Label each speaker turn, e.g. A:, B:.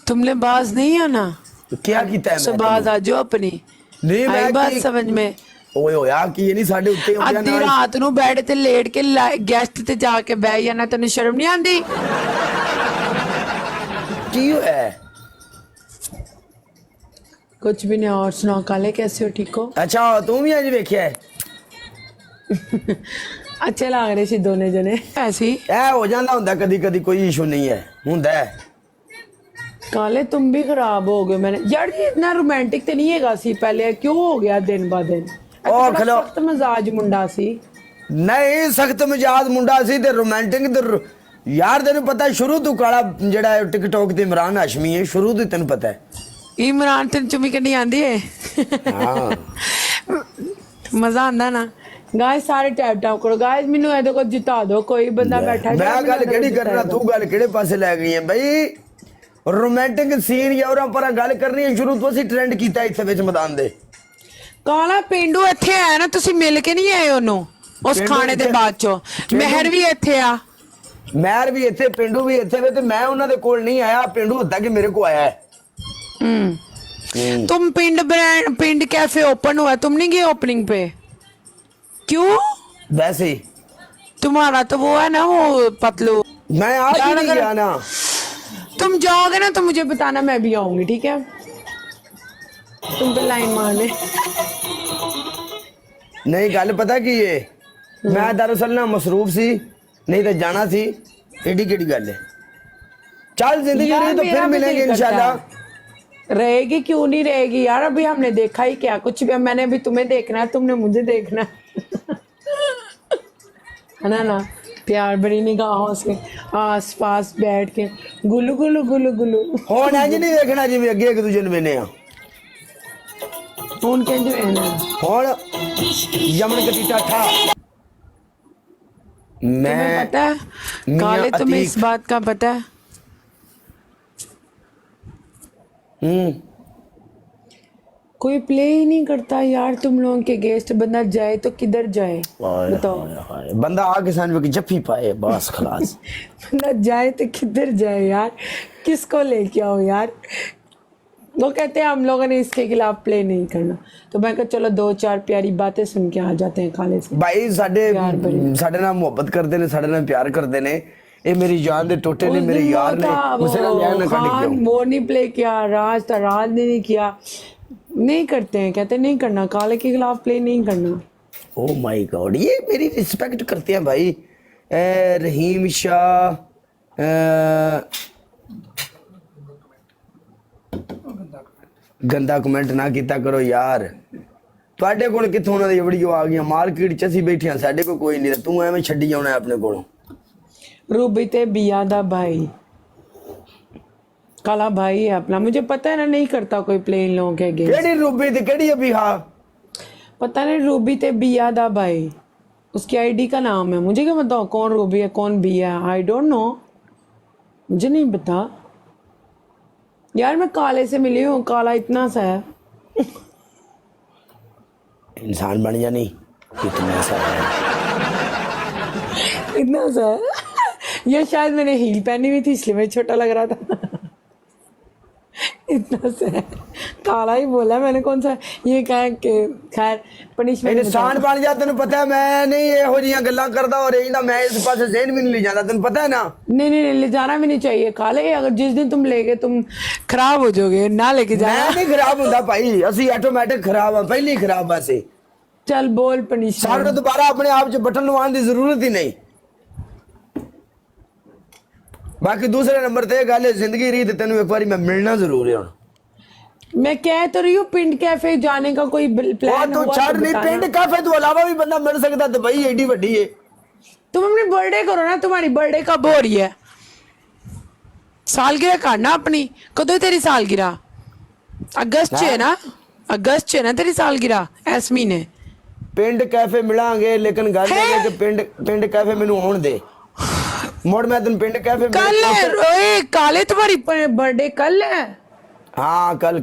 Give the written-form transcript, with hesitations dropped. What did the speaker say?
A: तुमने बाज नहीं आना,
B: क्या कीता है
A: सो बाज आ जाओ अपनी।
B: नहीं
A: आई
B: मैं
A: बात
B: की
A: समझ में।
B: ਓਏ ਹੋਇਆ ਕੀ ਨਹੀਂ ਸਾਡੇ ਉੱਤੇ ਹੁੰਦਿਆ
A: ਅੱਧੀ
B: ਨਾਲ
A: ਰਾਤ ਨੂੰ ਬੈੱਡ ਤੇ ਲੇਟ ਕੇ ਗੈਸਟ ਤੇ ਜਾ ਕੇ ਬਹਿ ਜਾਣਾ, ਤੈਨੂੰ ਸ਼ਰਮ ਨਹੀਂ ਆਉਂਦੀ?
B: ਕੀ ਹੋਇਆ?
A: कुछ भी नहीं। और सुनाओ काले, कैसे हो? ठीक हो?
B: ਅੱਛਾ ਤੂੰ ਵੀ ਅੱਜ ਵੇਖਿਆ
A: अच्छे लग रहे सी दोनों जने। ऐसी
B: ਇਹ ਹੋ ਜਾਂਦਾ ਹੁੰਦਾ ਕਦੀ ਕਦੀ, ਕੋਈ ਇਸ਼ੂ ਨਹੀਂ ਹੈ, ਹੁੰਦਾ ਹੈ।
A: काले तुम भी खराब हो गए। मैंने यार ये इतना रोमांटिक तो नहीं है सी पहले, क्यों हो गया दिन ब दिन?
B: ओ खलो
A: सख्त मजाज मुंडा सी।
B: ਨਹੀਂ ਸਖਤ ਮਜਾਜ ਮੁੰਡਾ ਸੀ ਤੇ ਰੋਮਾਂਟਿਕ ਤੇ ਯਾਰ ਤੈਨੂੰ ਪਤਾ ਸ਼ੁਰੂ ਤੋਂ ਕਾਲਾ ਜਿਹੜਾ ਟਿਕਟੌਕ ਤੇ ਇਮਰਾਨ ਹਾਸ਼ਮੀ ਹੈ, ਸ਼ੁਰੂ ਤੋਂ ਤੈਨੂੰ ਪਤਾ ਹੈ।
A: इमरान तेन चुमी करनी आंदी है?
B: ਹਾਂ
A: मजा आंदा ना? गाइस सारे टैप टैप करो गाइस, मेनू ए देखो जिता दो, कोई बंदा बैठा है।
B: ਮੈਂ ਗੱਲ ਕਿਹੜੀ ਕਰਨਾ, ਤੂੰ ਗੱਲ ਕਿਹੜੇ ਪਾਸੇ ਲੈ ਗਈ ਹੈ ਬਈ? ਰੋਮਾਂਟਿਕ ਸੀਨ ਯਾਰਾਂ ਪਰ ਗੱਲ ਕਰਨੀ ਹੈ, ਸ਼ੁਰੂ ਤੋਂ ਅਸੀਂ ਟ੍ਰੈਂਡ ਕੀਤਾ ਇੱਥੇ ਵਿੱਚ ਮੈਦਾਨ ਦੇ।
A: ਕਾਲਾ ਪਿੰਡੂ ਇੱਥੇ ਆਇਆ ਨਾ, ਤੁਸੀਂ ਮਿਲ ਕੇ ਨਹੀਂ ਆਏ ਉਹਨੂੰ ਉਸ ਖਾਣੇ ਦੇ ਬਾਅਦ ਚੋਂ? ਮਹਿਰ ਵੀ ਇੱਥੇ ਆ,
B: ਮਹਿਰ ਵੀ ਇੱਥੇ, ਪਿੰਡੂ ਵੀ ਇੱਥੇ ਵੇ, ਤੇ ਮੈਂ ਉਹਨਾਂ ਦੇ ਕੋਲ ਨਹੀਂ ਆਇਆ, ਪਿੰਡੂ ਹੁੰਦਾ ਕਿ ਮੇਰੇ को आया है।
A: तुम पिंड कैफे ओपन हुआ, तुम नहीं गए ओपनिंग पे? क्यों?
B: वैसे ही
A: तुम्हारा तो वो है ना, वो पतलू।
B: मैं आज ही नहीं गया ना।
A: तुम जाओगे ना तो मुझे बताना, मैं भी आऊंगी, ठीक है? तुम पे लाइन मारने।
B: नहीं गल पता की है, मैं दरअसल ना मसरूफ सी, नहीं तो जाना सी। एडी केडी गल है, चल जिंदगी रही तो फिर मिलेंगे इंशाल्लाह।
A: रहेगी क्यों नहीं रहेगी यार, अभी हमने देखा ही क्या कुछ भी। मैंने अभी तुम्हें देखना है, तुमने मुझे देखना है ना? प्यार बड़ी निगाहों से आस पास बैठ के गुलू गुलू गुलू गुलू।
B: हुण इंज नहीं देखना जिवें अगे एक दूजे नूं वेने आ।
A: हुण किंज वेना?
B: हुण यमन कटी टाठा।
A: तुम्हें पता है काले, तुम्हें इस बात का पता है? कोई प्ले ही नहीं करता यार तुम लोगों के गेस्ट। बंदा जाए तो किधर जाए बताओ?
B: बंदा आके सामने की जफ्फी पाए बस खलास।
A: बंदा जाए तो किधर जाए यार, किसको लेके आओ यार? वो कहते हैं हम लोगों ने इसके खिलाफ प्ले नहीं करना, तो मैं कहा चलो दो चार प्यारी बातें सुन के आ जाते हैं काले से।
B: भाई साडे नाल मोहब्बत करते ने, साडे नाल प्यार करते ने। ये मेरी जान दे टोटे ने, मेरे यार ने, मुझसे ना न्याय ना काट के
A: वो नहीं प्ले किया, राज था, राज ने नहीं किया। नहीं करते हैं, कहते नहीं करना, काले के खिलाफ प्ले नहीं करना।
B: ओ माय गॉड, ये मेरी रिस्पेक्ट करते हैं भाई। रहीम शाह गंदा कमेंट ना किया करो यार। ਤੁਹਾਡੇ ਕੋਲ ਕਿੱਥੋਂ ਉਹਨਾਂ ਦੀ ਵੀਡੀਓ ਆ ਗਈਆਂ? ਮਾਰਕੀਟ 'ਚ ਅਸੀਂ ਬੈਠੇ ਆ, ਸਾਡੇ ਕੋਲ ਕੋਈ ਨਹੀਂ, ਤੂੰ ਐਵੇਂ ਛੱਡੀ ਜਾਣਾ ਆਪਣੇ ਕੋਲੋਂ।
A: रूबी ते बिया दा भाई, काला भाई है अपना, मुझे पता है ना, नहीं करता कोई प्लेन लोगों के अगेंस्ट।
B: केड़ी रूबी ते केड़ी अभी? हाँ
A: पता नहीं, रूबी ते बिया दा भाई उसकी आईडी का नाम है। मुझे क्या बताओ कौन रूबी है कौन बिया है? आई डोंट नो, मुझे नहीं पता यार। मैं काले से मिली हूँ, काला इतना सा है।
B: इंसान बन जा, नहीं इतना सा है,
A: इतना सा है। ये शायद मैंने हील पहनी हुई थी इसलिए मैं छोटा लग रहा था। इतना सा है, काला ही बोला मैंने, कौन सा ये कहा कि खैर पनिशमेंट।
B: इंसान बन जा, तेन पता है मैं नहीं ਇਹੋ ਜਿਹੀਆਂ ਗੱਲਾਂ ਕਰਦਾ, और ਇਹਦਾ मैं इस पासे ज़हन भी नहीं ले जाता, तेन पता है ना?
A: नहीं नहीं ले जाना भी नहीं चाहिए काले, अगर जिस दिन तुम लेके तुम खराब हो जाओगे, ना लेके जाना।
B: मैं नहीं खराब होता भाई, ਅਸੀਂ ऑटोमेटिक खराब हां, पहले ही खराब हां ਅਸੀਂ।
A: चल बोल पनिशमेंट।
B: सारे दोबारा अपने आप च बटन लवाने की जरूरत ही नहीं। बाकी दूसरे नंबर ते गल है, जिंदगी रही तो तेन एक बार मैं मिलना जरूर है।
A: मैं कह तो रही हूँ पिंड कैफे जाने का कोई प्लान
B: तो
A: हुआ
B: छाड़
A: तो
B: नहीं,
A: बताना।
B: पिंड कैफे तो अलावा भी बंदा मिल सकता, तो भाई एडी वड्डी है।
A: तुम अपनी बर्थडे करो ना, तुम्हारी बर्थडे कब हो रही है? सालगिरह काटना अपनी, कदों है तेरी सालगिरह? अगस्त च है ना? अगस्त च है ना तेरी सालगिरह? इस महीने
B: पिंड कैफे मिलांगे, लेकिन गल है कि पिंड कैफे मैनू आउण दे। मोड़ मैं तेन पिंड कैफे
A: कल है। ओए काले तुम्हारी बर्थडे कल है?
B: हाँ कल